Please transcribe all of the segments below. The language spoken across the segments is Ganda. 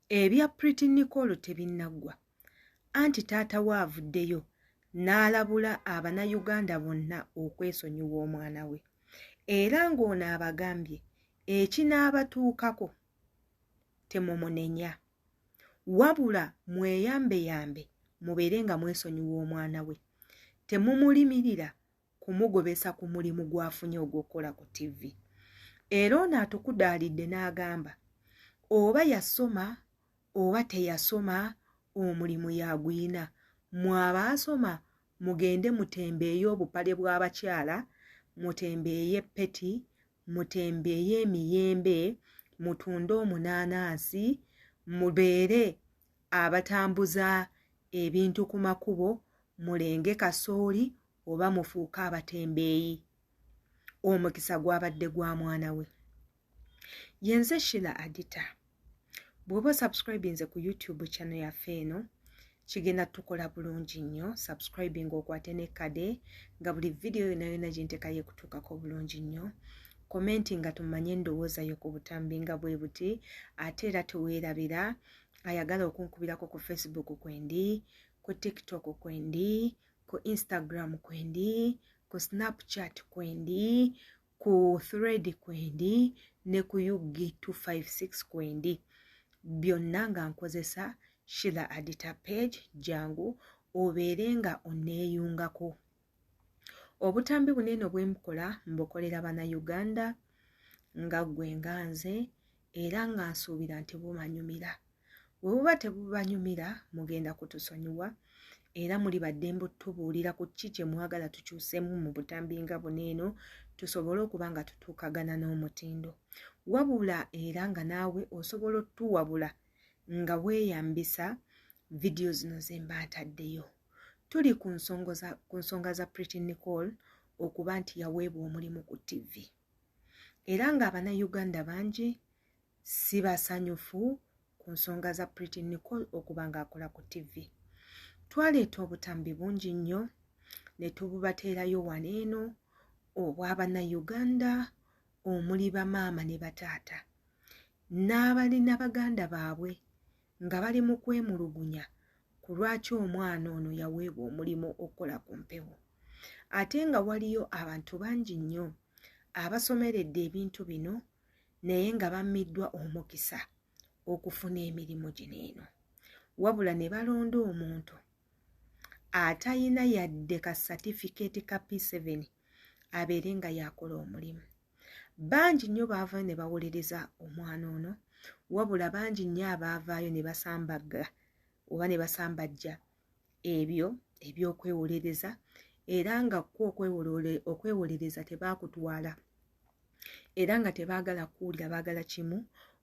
ebya Pretty Nicole tebinnagwa anti taata we avuddeyo n'alabula Abannayuganda bonna okwesonyiwa omwana we era ng'ono abagambye ekinaabatuukako temumunnenya wabula mweyambeyambe mubeere nga mwesonyiwa omwana we temumulimirira kumugobesa ku mulimu gw'afunye ogw'okukola ku TV. Era ono atukudaalidde n'agamba oba yasoma oba teyasoma omulimu yagwina. Mwabaasoma mugende mutembeeye obupale bw'abakyala, mutembeeye peti, mutembeeye emiyembe, mutunde omunaanaasi, mubeere abatambuza ebintu ku makubo, mulenge kasooli oba mufuuke abatembeeyi. Omukisa gwabadde gwa mwana we. Yenze Sheila Adita. Bw'oba subscribinze ku YouTube channel yaffe eno kigenda tukola bulungi nnyo. Subscribing okwate ne kade nga buli video yonna yonna gye nteekayo ekutuukako bulungi nnyo. Commenting nga tumanye endowooza yo ku butambi nga bwe buti. Ate era teweerabira ayagala okunkubirako ku Facebook kwendi, ku TikTok kwendi, ku Instagram kwendi, ku Snapchat kwendi, ku Thread kwendi ne ku Yugi 256 kwendi. Byonna nga nkozesa Sheila Adita page jangu obeere nga onneeyungako. Obutambi bunene bwe mukola mbukolera Bannayuganda nga ggwe nga nze era nga nsuubira nti bumanyumira. Bwe buba tebubanyumira mugenda kutusonyiwa era muli baddembe otubuulira ku ki kye mwagala tukyusemu mu butambi nga buneeno tusobole okuba nga tutuukagana n'omutindo. Wabula era nga naawe osobola otuwabula nga weeyambisa video zino ze mba ntaddeyo. Tuli ku nsonga za Pretty Nicole okuba nti yaweebwa omulimu ku TV. Era nga Abannayuganda bangi si basanyufu ku nsonga za Pretty Nicole okuba ng'akola ku TV. Twaleeta obutambi bungi nnyo ne tububateerayo wano eno obw'Abannayuganda omuli bamaama ne bataata n'abalina baganda baabwe nga bali mu kwemulugunya ku lwaki omwana ono yaweebwa omulimu okukola ku mpewo. Ate nga waliyo abantu bangi nnyo abasomeredde ebintu bino naye nga bammiddwa omukisa okufuna emirimu gino eno. Wabula ne balonda omuntu atayina yadde ka certificate ka P7 abeere nga yakola omulimu. Bangi nnyo baavaayo ne bawolereza omwana ono, wabula bangi nnyo abaavaayo ne basambaga oba ne basambajja ebyo ebyokwewolereza era nga okwewolereza tebaakutwala era nga tebaagala kuwulira, baagala kimu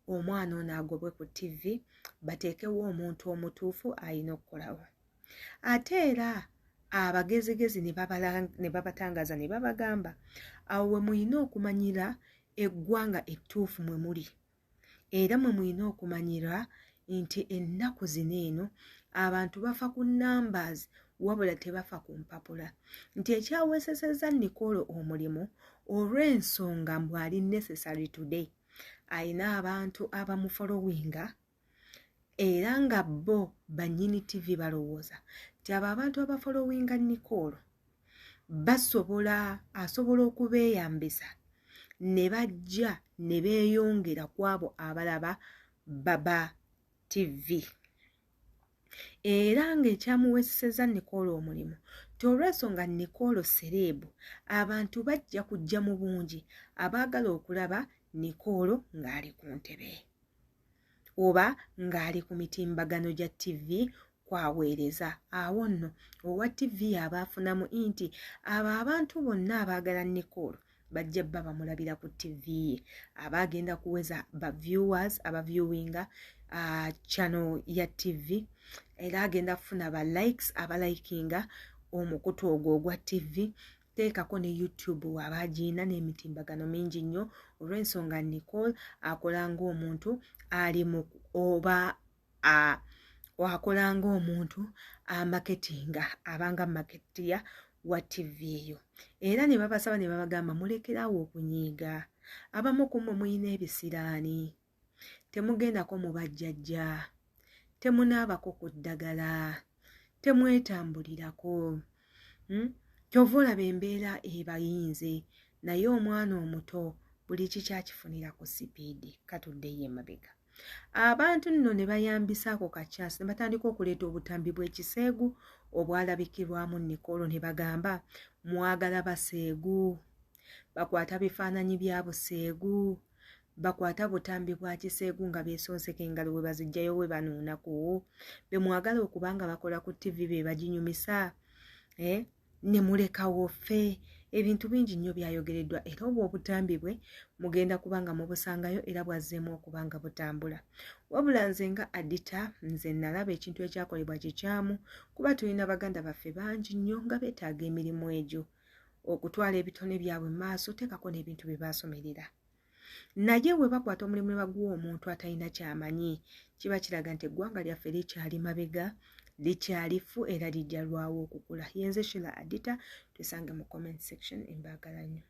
omwana ono agobwe ku TV bateekewo omuntu omutuufu ayina okukolawo. Ate era abagezigezi ne babatangaza ne babagamba awo we muyina okumanyira eggwanga ettuufu mwe muli era mwe muyina okumanyira nti ennaku zino eno abantu bafa ku numbers wabula tebafa ku mpapula, nti ekyaweesesezza Nicole omulimu olw'ensonga mbw ali necessary today ayina abantu abamufolowinga era nga bo bannyini TV balowooza nti abo abantu abafolowinga Nicole asobola okubeeyambisa ne bajja ne beeyongera ku abo abalaba Baba TV. Era ng'ekyamuweesesezza Nicole omulimu ti olw'ensonga Nicole sereebu abantu bajja kujja mu bungi abaagala okulaba Nicole ng'ali ku ntebe oba ng'ali ku mitimbagano gya TV kwaweereza. Awo nno owa TV abaafunamu nti abo abantu bonna abaagala Nicole bajja bba bamulabira ku TV ye, abaagenda kuweza ba viewers abaviewinga channel ya TV era agenda kufuna ba likes abalikinga omukutu ogwo ogwa TV. Teekako ne YouTube abagiina n'emitimbagano mingi nnyo olw'ensonga Nicole akola ng'omuntu ali mu oba wakola ng'omuntu amaketinga abanga maketia wa TV eyo. Era ne babasaba ne babagamba mulekerawo okunyiiga, abamu ku mmwe muyina ebisiraani temugendako mu bajjajja, temunaabako ku ddagala, temwetambulirako. Kyova olaba embeera ebayinze, naye omwana omuto buli kikyakifunira ku sipiidi, katuddeyo emabega. Abantu nno ne bayambisaako kacyansi ne batandika okuleeta obutambi bw'ekiseegu obwalabikirwamu Nicole, ne bagamba mwagala baseegu, bakwata bifaananyi bya buseegu, bakwata butambi bwa kiseegu nga beesonseka engalo we bazijjayo we banuunaku, be mwagala okuba nga bakola ku TV be baginyumisa, ne mulekawo ffe. Ebintu bingi nnyo byayogereddwa era obwo obutambi bwe mugenda kuba nga mubusangayo era bwazzeemu okuba nga butambula. Wabula nze nga Adita, nze nalaba ekintu ekyakolebwa kikyamu, kuba tulina baganda baffe bangi nnyo nga beetaaga emirimu egyo, okutwala ebitone byabwe mu maaso, teekako n'ebintu bye baasomerera. Naye bwe bakwata omulimu ne baguwa omuntu atalina kyamanyi, kiba kiraga nti eggwanga lyaffe likyali mabega, likyalifu era lijja lwawo okukula. Yenze Sheila Adita, tusange mu comment section. Embaagala nnyo.